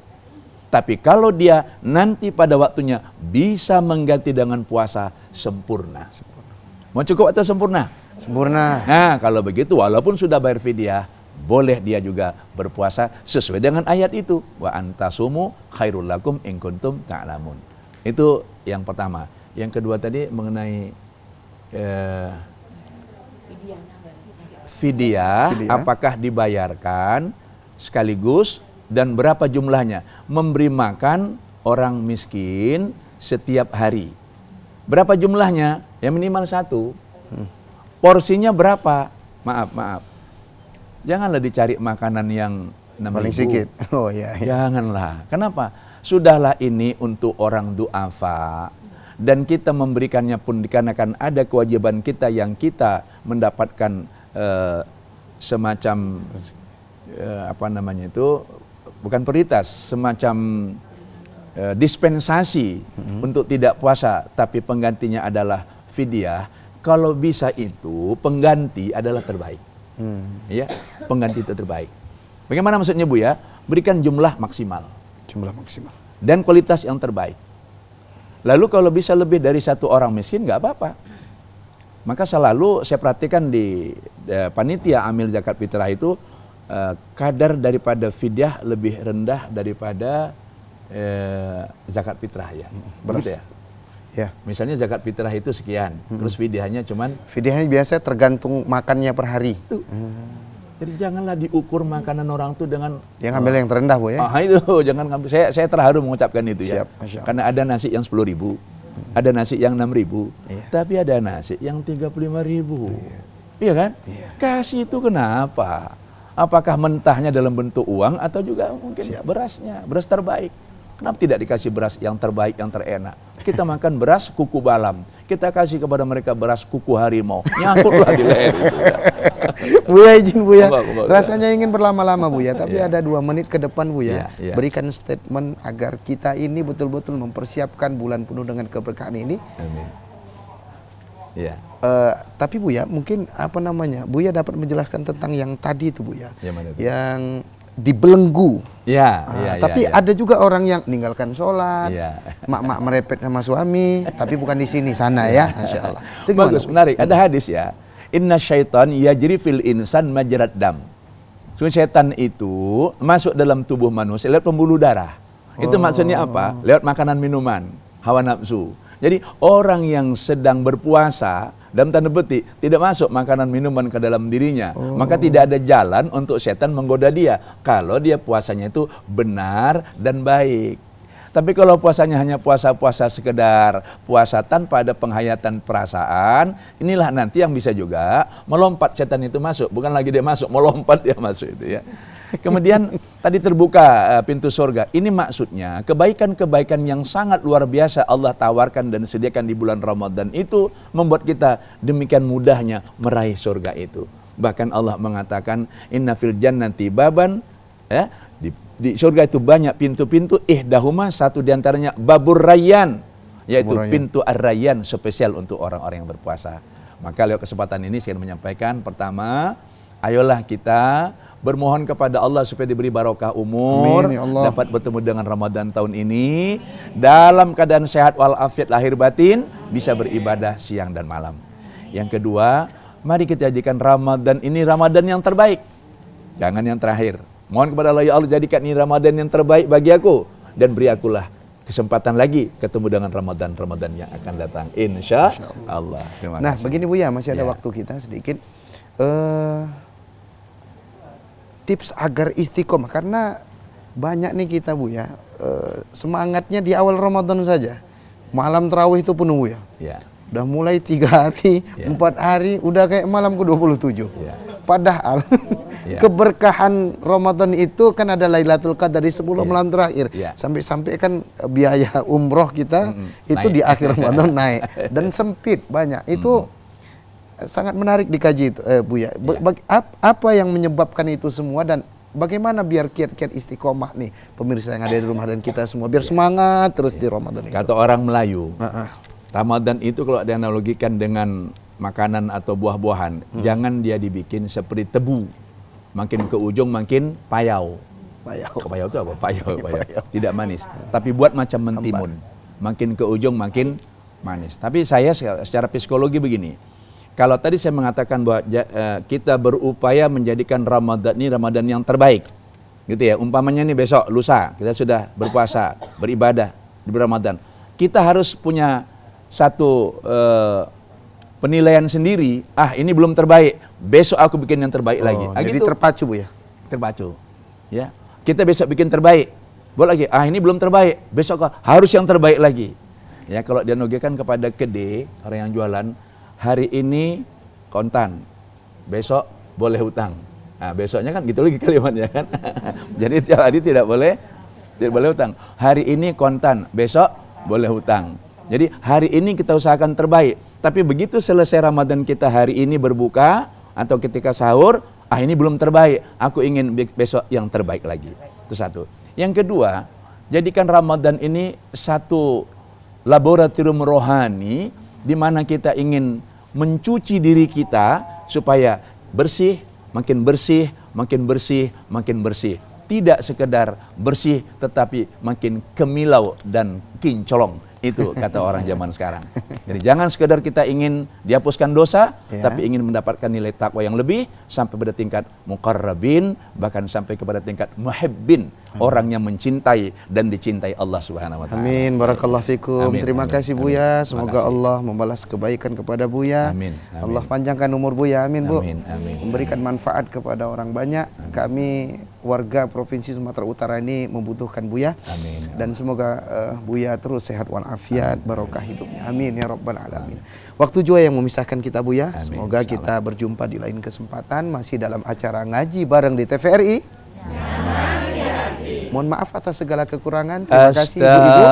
Tapi kalau dia nanti pada waktunya bisa mengganti dengan puasa, sempurna. Mau cukup atau sempurna? Sempurna. Nah, kalau begitu walaupun sudah bayar fidyah, boleh dia juga berpuasa sesuai dengan ayat itu. Wa antasumu khairul lakum in kuntum ta'lamun. Itu yang pertama. Yang kedua tadi mengenai fidyah, apakah dibayarkan sekaligus dan berapa jumlahnya? Memberi makan orang miskin setiap hari. Berapa jumlahnya? Ya minimal 1. Porsinya berapa? Maaf. Janganlah dicari makanan yang 6.000. Paling sedikit. Oh ya. Janganlah. Kenapa? Sudahlah ini untuk orang du'afa. Dan kita memberikannya pun dikarenakan ada kewajiban kita yang kita mendapatkan semacam bukan prioritas, semacam dispensasi untuk tidak puasa, tapi penggantinya adalah fidyah. Kalau bisa itu pengganti adalah terbaik. Ya, pengganti itu terbaik. Bagaimana maksudnya Bu ya? Berikan jumlah maksimal. Jumlah maksimal. Dan kualitas yang terbaik. Lalu kalau bisa lebih dari 1 orang miskin nggak apa-apa. Maka selalu saya perhatikan di panitia amil zakat fitrah itu kadar daripada fidyah lebih rendah daripada zakat fitrah ya. Beras. Begitu ya? Ya. Misalnya zakat fitrah itu sekian, terus fidyahnya cuman. Fidyahnya biasa tergantung makannya per hari. Jadi janganlah diukur makanan orang itu dengan. Yang ambil yang terendah Bu ya. Itu jangan ngambil. Saya terharu mengucapkan itu. Siap, ya. Karena ada nasi yang 10.000, ada nasi yang 6.000, tapi ada nasi yang 35.000. Iya kan? Kasih itu kenapa? Apakah mentahnya dalam bentuk uang atau juga mungkin berasnya, beras terbaik? Kenapa tidak dikasih beras yang terbaik, yang terenak? Kita makan beras kuku balam, kita kasih kepada mereka beras kuku harimau, nyangkutlah di leher itu. Ya. Buya izin Buya, rasanya ingin berlama-lama Buya, tapi ada 2 menit ke depan Buya. Berikan statement agar kita ini betul-betul mempersiapkan bulan penuh dengan keberkahan ini. Amin. Ya. Tapi Buya, mungkin Buya dapat menjelaskan tentang yang tadi itu Buya. Yang dibelenggu. Tapi ada juga orang yang meninggalkan sholat, mak-mak merepet sama suami, tapi bukan di sini, sana ya. Masya Allah. Itu bagus, menarik. Ada hadis ya. Inna syaitan yajri fil insan majrad dam. Syaitan itu masuk dalam tubuh manusia lewat pembuluh darah. Itu maksudnya apa? Lewat makanan minuman, hawa nafsu. Jadi orang yang sedang berpuasa dalam tanda petik tidak masuk makanan minuman ke dalam dirinya, maka tidak ada jalan untuk setan menggoda dia kalau dia puasanya itu benar dan baik. Tapi kalau puasanya hanya puasa-puasa sekedar puasa tanpa ada penghayatan perasaan, inilah nanti yang bisa juga melompat setan itu masuk. Bukan lagi dia masuk, melompat dia masuk itu ya. Kemudian tadi terbuka pintu surga. Ini maksudnya kebaikan-kebaikan yang sangat luar biasa Allah tawarkan dan sediakan di bulan Ramadan itu membuat kita demikian mudahnya meraih surga itu. Bahkan Allah mengatakan inna fil jannati baban, ya, di surga itu banyak pintu-pintu, ihdahuma, satu diantaranya babur rayyan, yaitu pintu ar-rayyan, spesial untuk orang-orang yang berpuasa. Maka lewat kesempatan ini saya menyampaikan, pertama, ayolah kita bermohon kepada Allah supaya diberi barokah umur, Amin, ya Allah. dapat bertemu dengan Ramadan tahun ini dalam keadaan sehat walafiat lahir batin, bisa beribadah siang dan malam. Yang kedua, mari kita jadikan Ramadan ini Ramadan yang terbaik, jangan yang terakhir. Mohon kepada Allah, ya Allah, jadikan ini Ramadan yang terbaik bagi aku, dan beri akulah kesempatan lagi ketemu dengan Ramadan yang akan datang, insya Allah. Nah, begini Buya, masih ada waktu kita sedikit. Tips agar istiqomah, karena banyak nih kita Buya, semangatnya di awal Ramadan saja. Malam tarawih itu penuh Buya. Udah mulai 3 hari, 4 hari, udah kayak malam ke-27. Padahal keberkahan Ramadan itu kan ada Lailatul Qadar di 10 malam terakhir. Sampai-sampai kan biaya umroh kita itu naik di akhir Ramadan naik. Dan sempit banyak. Itu sangat menarik dikaji itu, Buya. Apa yang menyebabkan itu semua, dan bagaimana biar kiat-kiat istiqomah nih pemirsa yang ada di rumah dan kita semua biar semangat terus di Ramadan itu. Kata orang Melayu, Ramadan itu kalau dianalogikan dengan makanan atau buah-buahan, jangan dia dibikin seperti tebu. Makin ke ujung makin payau. Payau itu apa? Payau. Tidak manis. Tapi buat macam mentimun. Makin ke ujung makin manis. Tapi saya secara psikologi begini. Kalau tadi saya mengatakan bahwa kita berupaya menjadikan Ramadan ini Ramadan yang terbaik. Gitu ya. Umpamanya nih besok, lusa, kita sudah berpuasa, beribadah di Ramadan. Kita harus punya satu penilaian sendiri, ini belum terbaik, besok aku bikin yang terbaik lagi. Jadi gitu. terpacu Bu ya? Terpacu. Ya. Kita besok bikin terbaik, boleh lagi, ini belum terbaik, besok harus yang terbaik lagi. Ya, kalau dianalogikan kepada kedai, orang yang jualan, hari ini kontan, besok boleh hutang. Nah, besoknya kan gitu lagi kalimatnya kan. Jadi tiap hari tidak boleh hutang. Hari ini kontan, besok boleh hutang. Jadi hari ini kita usahakan terbaik. Tapi begitu selesai Ramadan kita hari ini berbuka atau ketika sahur, ini belum terbaik, aku ingin besok yang terbaik lagi. Itu satu. Yang kedua, jadikan Ramadan ini satu laboratorium rohani di mana kita ingin mencuci diri kita supaya bersih, makin bersih, makin bersih, makin bersih. Tidak sekedar bersih tetapi makin kemilau dan kincolong. Itu kata orang zaman sekarang. Jadi jangan sekedar kita ingin dihapuskan dosa, tapi ingin mendapatkan nilai takwa yang lebih sampai pada tingkat muqarrabin, bahkan sampai kepada tingkat muhibbin, orang yang mencintai dan dicintai Allah Subhanahu wa taala. Amin. Barakallahu fikum. Terima kasih Buya. Semoga Allah membalas kebaikan kepada Buya. Amin. Allah panjangkan umur Buya. Amin, Bu. Amin. Memberikan manfaat kepada orang banyak. Kami warga Provinsi Sumatera Utara ini membutuhkan Buya. Amin. Dan semoga Buya terus sehat walafiat, barokah hidupnya. Amin ya rabbal alamin. Waktu juga yang memisahkan kita Buya. Semoga kita berjumpa di lain kesempatan masih dalam acara ngaji bareng di TVRI. Mohon maaf atas segala kekurangan. Terima kasih Ibu-ibu.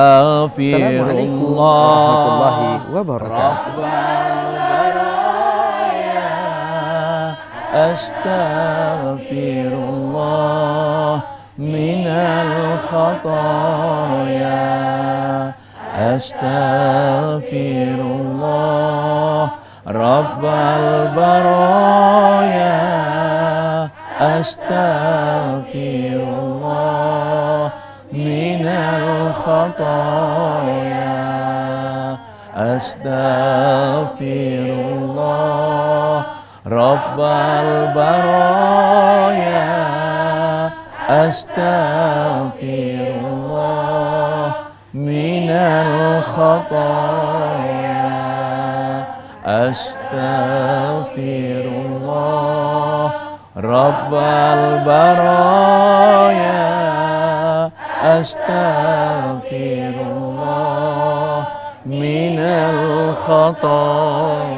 Assalamualaikum warahmatullahi wabarakatuh. Astaghfirullah minal khataya. Astaghfirullah Rabbal baraya. Astaghfirullah minal khataya. Astaghfirullah Rabbal baraya. Astaghfirullah minal khataya. Astaghfirullah Rabbal baraya. Astaghfirullah minal khataya.